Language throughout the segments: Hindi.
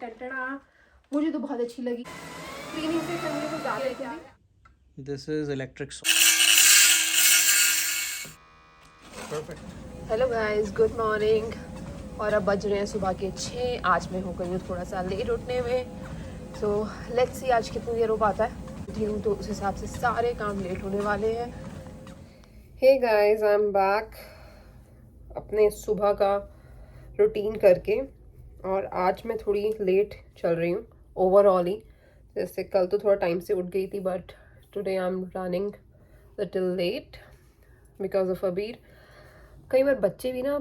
टंटड़ा मुझे तो बहुत अच्छी लगी। क्लीनिंग से करने को ज़्यादा है। This is electric perfect. Hello guys, good morning. और अब बज रहे हैं सुबह के 6। आज मैं हो गई हूँ थोड़ा सा लेट उठने में, सो लेट्स सी आज कितनी देर हो पाता है। उठी हूँ तो उस हिसाब से सारे काम लेट होने वाले हैं। Hey guys, I am back अपने सुबह का रूटीन करके, और आज मैं थोड़ी लेट चल रही हूँ ओवरऑल ही। जैसे कल तो थोड़ा टाइम से उठ गई थी, but today I am running little late because of Abir. कई बार बच्चे भी ना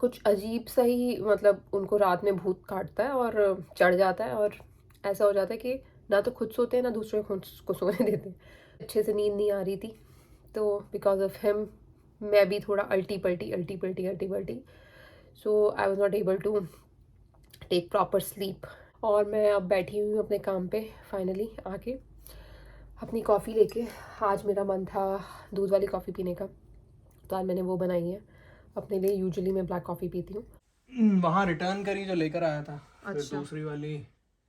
कुछ अजीब सा ही, मतलब उनको रात में भूत काटता है और चढ़ जाता है, और ऐसा हो जाता है कि ना तो खुद सोते हैं ना दूसरे को सोने देते हैं। अच्छे से नींद नहीं आ रही थी, तो बिकॉज ऑफ हिम मैं भी थोड़ा अल्टी पल्टी, so I was not able to take proper sleep. और मैं अब बैठी हुई हूँ अपने काम पे फाइनली आके अपनी कॉफ़ी लेके। आज मेरा मन था दूध वाली कॉफ़ी पीने का, तो आज मैंने वो बनाई है अपने लिए। यूजुअली मैं ब्लैक कॉफ़ी पीती हूँ। वहाँ रिटर्न करी जो लेकर आया था, फिर अच्छा। दूसरी वाली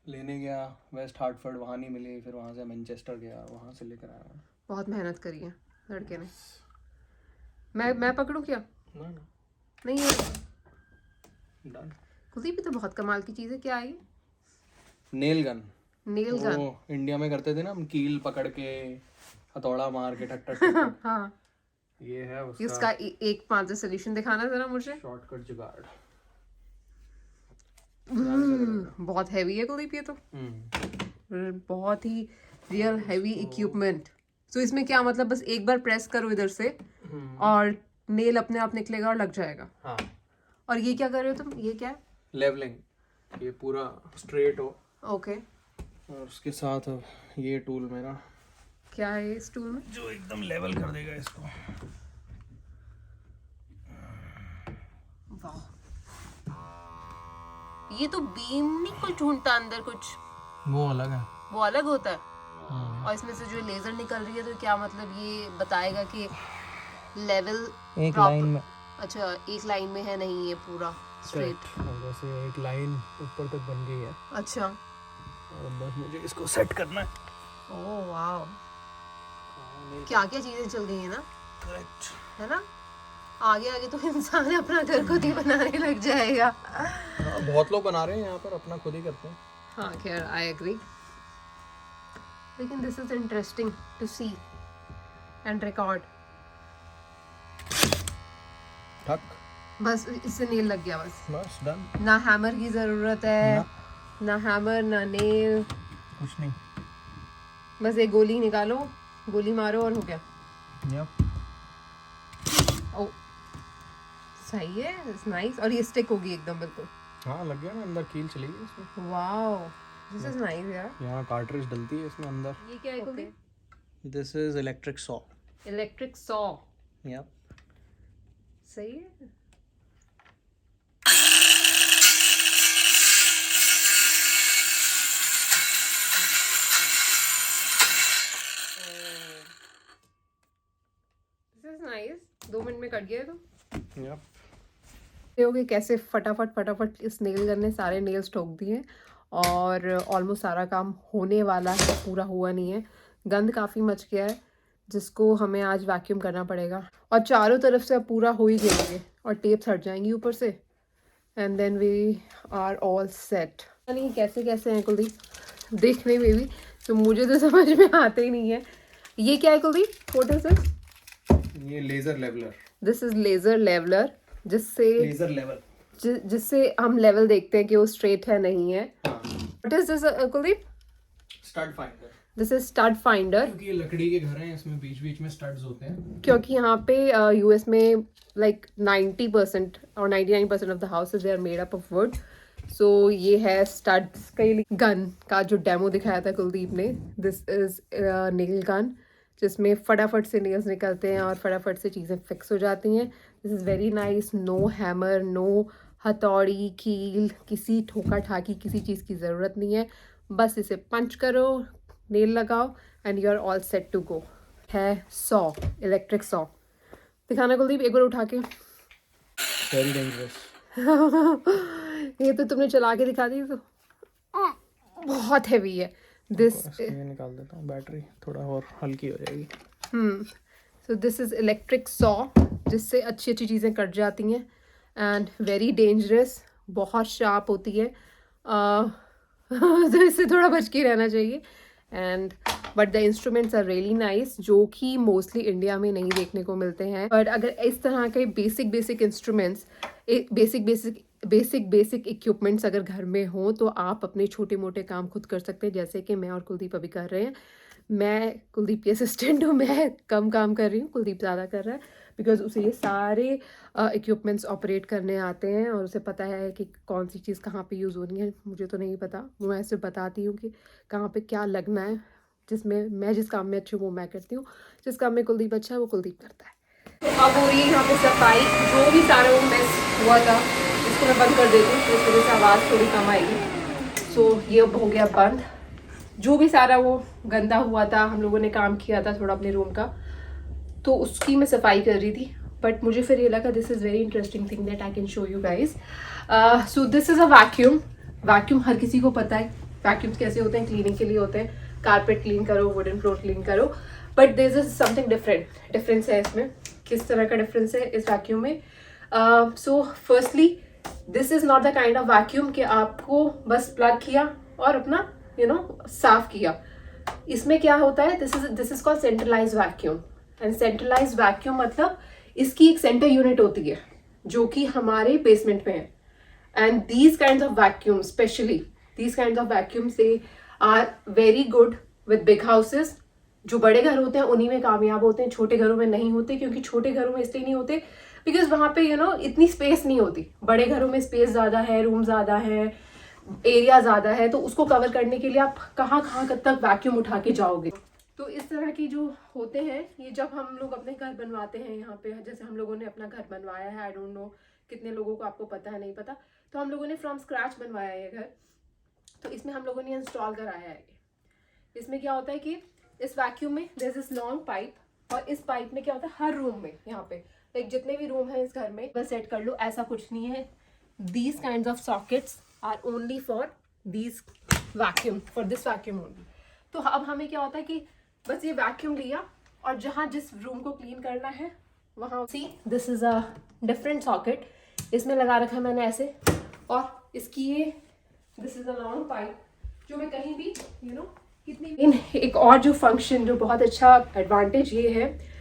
लेने गया वेस्ट हार्टफोर्ड, वहाँ नहीं मिली, फिर वहाँ से मैनचेस्टर गया, वहाँ से लेकर आया। बहुत मेहनत करी है लड़के ने। मैं पकड़ूँ क्या? ना ना, नहीं है। डन। कुलदीप, भी तो बहुत कमाल की चीज़ है। क्या है? Nail gun. Nail gun. वो इंडिया में करते थे ना हम, कील पकड़ के हथौड़ा मार के ठक ठक ठक ठक। हाँ, ये है उसका इसका एक 5 सोल्यूशन दिखाना जरा मुझे। शॉर्टकट जुगाड़। बहुत हैवी है कुलदीप ये तो। बहुत ही रियल हैवी इक्विपमेंट। तो इसमें क्या मतलब, बस एक बार प्रेस करो इधर से और नेल अपने आप निकलेगा और लग जाएगा। हाँ। और ये क्या कर रहे हो तुम? ये क्या है? लेवलिंग, ये पूरा स्ट्रेट हो। ओके। और उसके साथ अब ये टूल मेरा क्या है इस टूल में? जो एकदम लेवल कर देगा इसको। वाह, ये तो बीम नहीं कुछ ढूंढता अंदर कुछ, वो अलग है। वो अलग होता है। और इसमें से जो लेजर निकल रही है, तो क्या मतलब ये बताएगा कि लेवल एक लाइन में। अच्छा, एक लाइन में है, नहीं ये पूरा स्ट्रेट। जैसे एक लाइन ऊपर तक बन गई है। अच्छा। और बस मुझे इसको सेट करना है। ओह वाह, क्या क्या चीजें चल गई है ना। करेक्ट है ना। आगे आगे तो इंसान अपना घर खुद ही बनाने लग जाएगा। बहुत लोग बना रहे हैं यहाँ पर, अपना खुद ही करते हैं। हाँ खैर, आई एग्री, लेकिन this is interesting to see and record. ठक, बस इससे नेल लग गया बस। बस डन। ना हैमर की जरूरत है, ना हैमर ना नेल, कुछ नहीं। बस एक गोली निकालो, गोली मारो और हो गया। यप। ओ सही है, इट्स नाइस। और ये स्टिक होगी एकदम बिल्कुल। हाँ लग गया ना, अंदर कील चली गई इसमें। वाओ, दिस इज नाइस यार। यहाँ कार्ट्रिज डलती है इसमें अंदर। ये क्या है Kuldeep? This is electric saw. Electric saw. Yup. सही है। This is nice. 2 मिनट में कट गया तो। यप। देखोगे कैसे फटाफट इस नेल गन ने सारे नेल्स ठोक दिए, और ऑलमोस्ट सारा काम होने वाला है, पूरा हुआ नहीं है। गंद काफ़ी मच गया है जिसको हमें आज वैक्यूम करना पड़ेगा, और चारों तरफ से अब पूरा हो ही जाएंगे और टेप्स हट जाएंगी ऊपर से, and then we are all set. नहीं कैसे कैसे हैं कुलदीप देखने में भी, तो मुझे तो समझ में आते ही नहीं है। ये क्या है कुलदीप? What is this? ये laser leveller. This is laser leveller, जिससे लेजर लेवल, जिससे हम लेवल देखते हैं कि वो स्ट्रेट है नहीं है। हाँ। What is this Kuldeep? Stud finder. This is stud finder. क्योंकि ये लकड़ी के घर हैं, इसमें बीच बीच में स्टड्स होते हैं। क्योंकि यहाँ पे यूएस में लाइक 90% और 99% of the houses they are made up of wood, so ये है स्टड्स का। गन का जो डेमो दिखाया था कुलदीप ने, दिस इज नेल गन, जिसमें फटाफट से नेल्स निकलते हैं और फटाफट से चीज़ें फिक्स हो जाती हैं। This is very nice. No hammer, no हथौड़ी, कील, किसी ठोका ठाकी किसी चीज़ की ज़रूरत नहीं है। बस इसे पंच करो, नेल लगाओ and you are all set to go. है सॉ, इलेक्ट्रिक सॉ। दिखाना कुलदीप एक बार उठा के। Very dangerous. ये तो तुमने चला के दिखा दी तो बहुत हैवी है दिस। ये निकाल देता हूँ, बैटरी थोड़ा और हल्की हो जाएगी। So this is electric saw, जिससे अच्छी अच्छी चीज़ें कट जाती हैं एंड वेरी डेंजरस, बहुत शार्प होती है। तो इससे थोड़ा बच के रहना चाहिए। And but the instruments are really nice, जो कि मोस्टली इंडिया में नहीं देखने को मिलते हैं। बट अगर इस तरह के बेसिक इंस्ट्रूमेंट्स, बेसिक इक्विपमेंट्स अगर घर में हो तो आप अपने छोटे मोटे काम खुद कर सकते हैं, जैसे कि मैं और कुलदीप अभी कर रहे हैं। मैं कुलदीप की असिस्टेंट हूँ, मैं कम काम कर रही हूँ, कुलदीप ज़्यादा कर रहा है, बिकॉज उसे ये सारे इक्विपमेंट्स ऑपरेट करने आते हैं और उसे पता है कि कौन सी चीज़ कहाँ पे यूज़ होनी है। मुझे तो नहीं पता, मैं सिर्फ बताती हूँ कि कहाँ पे क्या लगना है। जिसमें मैं जिस काम में अच्छी हूँ वो मैं करती हूँ, जिस काम में कुलदीप अच्छा है वो कुलदीप करता है। तो अब हो रही है यहाँ पे सफाई, जो भी सारा वो मेस हुआ था इसको मैं बंद कर देती हूँ, इस वजह से आवाज़ थोड़ी कम आएगी। सो ये अब हो गया बंद। जो भी सारा वो गंदा हुआ था, हम लोगों ने काम किया था थोड़ा अपने रूम का, तो उसकी मैं सफाई कर रही थी। बट मुझे फिर ये लगा this is very interesting thing that I can show you guys. So this is a vacuum. Vacuum हर किसी को पता है वैक्यूम्स कैसे होते हैं, क्लीनिंग के लिए होते हैं। कारपेट क्लीन करो, वुडन फ्लोर क्लीन करो, but there is something difference है इसमें। किस तरह का डिफरेंस है इस वैक्यूम में? So firstly this is not the kind of vacuum कि आपको बस प्लग किया और अपना साफ किया। इसमें क्या होता है, this is called centralize vacuum. And centralize vacuum मतलब इसकी एक सेंटर यूनिट होती है जो कि हमारे बेसमेंट में है। And these kind of vacuum, specially these kind of vacuum से are very good with big houses. जो बड़े घर होते हैं उन्हीं में कामयाब होते हैं, छोटे घरों में नहीं होते। क्योंकि छोटे घरों में इसलिए नहीं होते बिकॉज वहाँ पे इतनी स्पेस नहीं होती। बड़े घरों में स्पेस ज़्यादा है, रूम ज़्यादा है, एरिया ज़्यादा है, तो उसको कवर करने के लिए आप कहाँ तक वैक्यूम उठा के जाओगे। तो इस तरह की जो होते हैं, ये जब हम लोग अपने घर बनवाते हैं, यहाँ पे जैसे हम लोगों ने अपना घर बनवाया है, आई डोंट नो कितने लोगों को आपको पता है नहीं पता, तो हम लोगों ने फ्रॉम स्क्रैच बनवाया है ये घर। तो इसमें हम लोगों ने इंस्टॉल कराया है। इसमें क्या होता है कि इस वैक्यूम में there is this long pipe, और इस पाइप में क्या होता है हर रूम में, यहाँ पे लाइक जितने भी रूम है इस घर में बस सेट कर लो, ऐसा कुछ नहीं है। These kind of sockets are only for these vacuum, for this vacuum only. तो अब हमें क्या होता है कि बस ये वैक्यूम लिया और जहाँ जिस रूम को क्लीन करना है वहाँ, see this is a different socket, इसमें लगा रखा है मैंने ऐसे, और इसकी ये this is a long pipe जो मैं कहीं भी कितनी। एक और जो फंक्शन, जो बहुत अच्छा एडवांटेज ये है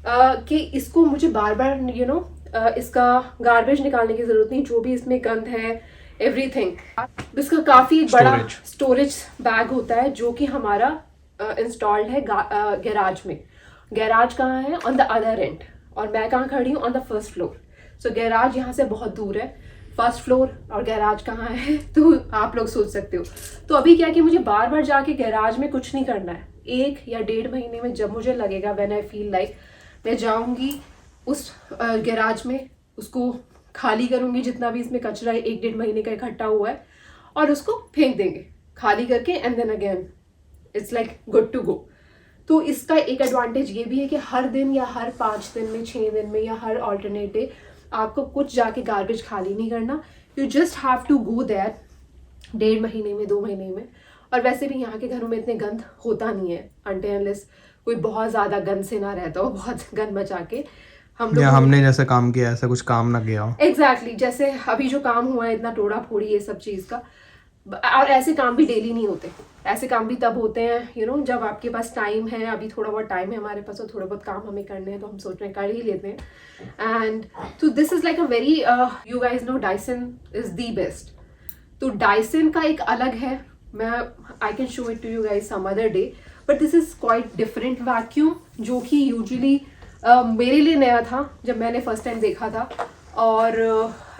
कि इसको मुझे बार बार इसका गार्बेज निकालने की जरूरत नहीं। जो भी इसमें गंद है, एवरीथिंग, इसका काफी बड़ा स्टोरेज बैग होता है जो कि हमारा इंस्टॉल्ड है गैराज में। गैराज कहाँ है? ऑन द अदर एंड, और मैं कहाँ खड़ी हूँ? On the first floor. So garage यहाँ से बहुत दूर है, फर्स्ट फ्लोर और गैराज कहाँ है तो आप लोग सोच सकते हो। तो अभी क्या कि मुझे बार बार जाके गैराज में कुछ नहीं करना है। 1 या 1.5 महीने में जब मुझे लगेगा, व्हेन आई फील लाइक, मैं जाऊंगी उस गैराज में, उसको खाली करूंगी, जितना भी इसमें कचरा 1-1.5 महीने का इकट्ठा हुआ है, और उसको फेंक देंगे खाली करके, and then again it's like good to go. तो इसका एक एडवांटेज ये भी है कि हर दिन या हर 5 दिन में, 6 दिन में या हर ऑल्टरनेट डे आपको कुछ जाके गार्बेज खाली नहीं करना। You just have to go there 1.5 महीने में, 2 महीने में। और वैसे भी यहाँ के घरों में इतने गंद होता नहीं है, अनटिल अनलेस कोई बहुत ज़्यादा गंद से ना रहता हो, बहुत गंद मचा के। हमने जैसे काम किया ऐसा कुछ काम ना किया हो। एग्जैक्टली, जैसे अभी जो काम हुआ है, इतना टोड़ा फोड़ी ये सब चीज़ का। और ऐसे काम भी डेली नहीं होते, ऐसे काम भी तब होते हैं जब आपके पास टाइम है। अभी थोड़ा बहुत टाइम है हमारे पास, और थोड़ा बहुत काम हमें करने हैं, तो हम सोच रहे हैं कर ही लेते हैं। एंड तो this is like a very, you guys know Dyson is the best. तो डायसन का एक अलग है, मैं I can show it to you guys some other day, but this is quite different vacuum, जो कि यूजुअली मेरे लिए नया था जब मैंने फर्स्ट टाइम देखा था। और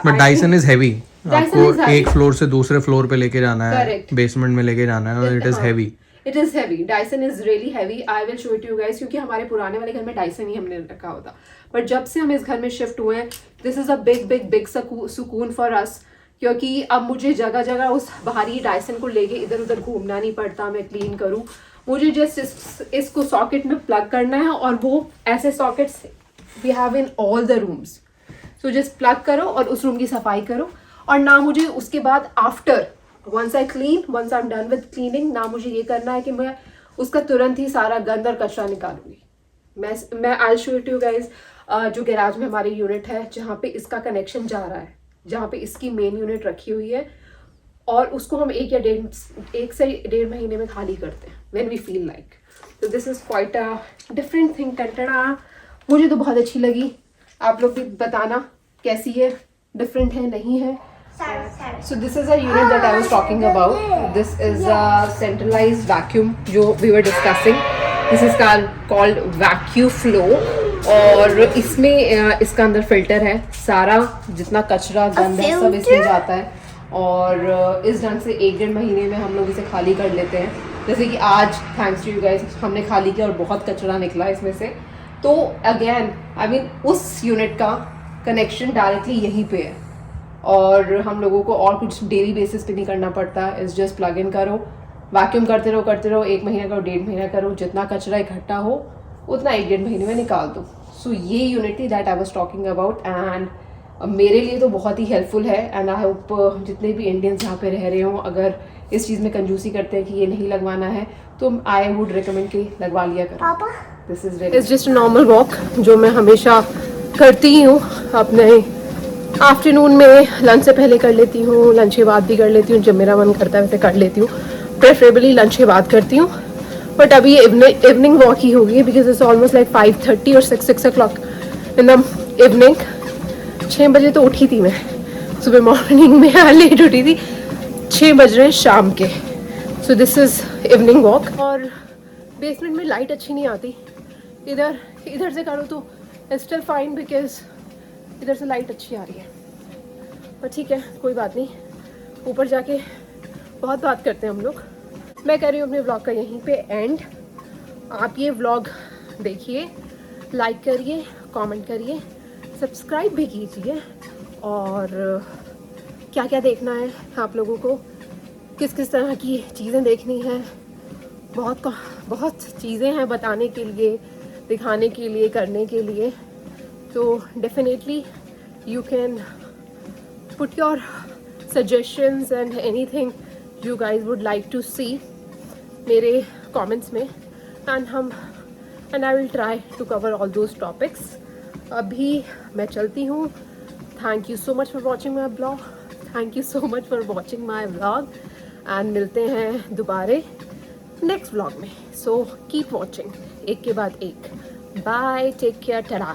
बट डायसन इज हैवी, आपको एक फ्लोर से दूसरे फ्लोर पे लेके जाना है, बेसमेंट में लेके जाना है, it is heavy. It is heavy, Dyson is really heavy. I will show it you guys, क्योंकि हमारे पुराने वाले घर में डायसन ही हमने रखा होता, बट जब से हम इस घर में शिफ्ट हुए हैं, दिस इज अ बिग सुकून फॉर अस, क्योंकि अब मुझे जगह जगह उस बाहरी डायसन को लेके इधर उधर घूमना नहीं पड़ता, मैं क्लीन करूँ। मुझे जस्ट इसको सॉकेट में प्लग करना है, और वो ऐसे sockets we have in all the rooms. So just plug करो और उस रूम की सफाई करो, और ना मुझे उसके बाद after once I am done with cleaning, ना मुझे ये करना है कि मैं उसका तुरंत ही सारा गंद और कचरा निकालूंगी। मैं I show it you guys, जो गैराज में हमारी यूनिट है जहाँ पे इसका कनेक्शन जा रहा है, जहाँ पे इसकी मेन यूनिट रखी हुई है, और उसको हम 1 से 1.5 महीने में खाली करते हैं व्हेन वी फील लाइक। तो this is quite a different thing. टंटड़ा मुझे तो बहुत अच्छी लगी, आप लोग भी बताना कैसी है, डिफरेंट है नहीं है। So this is a unit that I was talking about. This is a centralized vacuum जो we were discussing. This is called VacuFlow, और इसमें इसका अंदर फिल्टर है, सारा जितना कचरा गंद है सब इसमें जाता है, और इस ढंग से 1-1.5 महीने में हम लोग इसे खाली कर लेते हैं। जैसे कि आज थैंक्स टू यू गाइस हमने खाली किया और बहुत कचरा निकला इसमें से। तो अगेन आई मीन उस यूनिट का कनेक्शन डायरेक्टली यहीं पे है, और हम लोगों को और कुछ डेली बेसिस पे नहीं करना पड़ता। इस जस्ट प्लग इन करो, वैक्यूम करते रहो, 1 महीना करो, 1.5 महीना करो, जितना कचरा इकट्ठा हो उतना 1-1.5 महीने में निकाल दो। सो ये यूनिट थी that I was talking about, and मेरे लिए तो बहुत ही हेल्पफुल है। एंड आई होप जितने भी इंडियंस यहाँ पे रह रहे हों, अगर इस चीज़ में कंजूसी करते हैं कि ये नहीं लगवाना है, तो आई वुड रिकमेंड कि लगवा लिया करो। This is just a normal walk जो मैं हमेशा करती ही हूँ अपने आफ्टरनून में। लंच से पहले कर लेती हूँ, लंच के बाद भी कर लेती हूँ, जब मेरा मन करता है वैसे कर लेती हूँ। प्रेफरेबली लंच के बाद करती हूँ, बट अभी इवनिंग वॉक ही होगी बिकॉज इट्स ऑलमोस्ट लाइक 5:30 और 6 o'clock इन द इवनिंग। 6 बजे तो उठी थी मैं, सुबह मॉर्निंग में लेट उठी थी, 6 बज रहे हैं शाम के। सो दिस इज़ इवनिंग वॉक। और बेसमेंट में लाइट अच्छी नहीं आती, इधर से करो तो स्टिल फाइन बिकॉज इधर से लाइट अच्छी आ रही है, पर ठीक है कोई बात नहीं, ऊपर जाके बहुत बात करते हैं हम लोग। मैं कर रही हूँ अपने व्लॉग का यहीं पे एंड। आप ये व्लॉग देखिए, लाइक करिए, कमेंट करिए, सब्सक्राइब भी कीजिए, और क्या क्या देखना है आप लोगों को, किस किस तरह की चीज़ें देखनी है, बहुत चीज़ें हैं बताने के लिए, दिखाने के लिए, करने के लिए। तो definitely you can put your suggestions and anything you guys would like to see मेरे comments में, and I will try to cover all those topics. अभी मैं चलती हूँ। Thank you so much for watching my vlog. Thank you so much for watching my vlog, and मिलते हैं दोबारा नेक्स्ट vlog में। So keep watching, एक के बाद एक। Bye, take care, tada.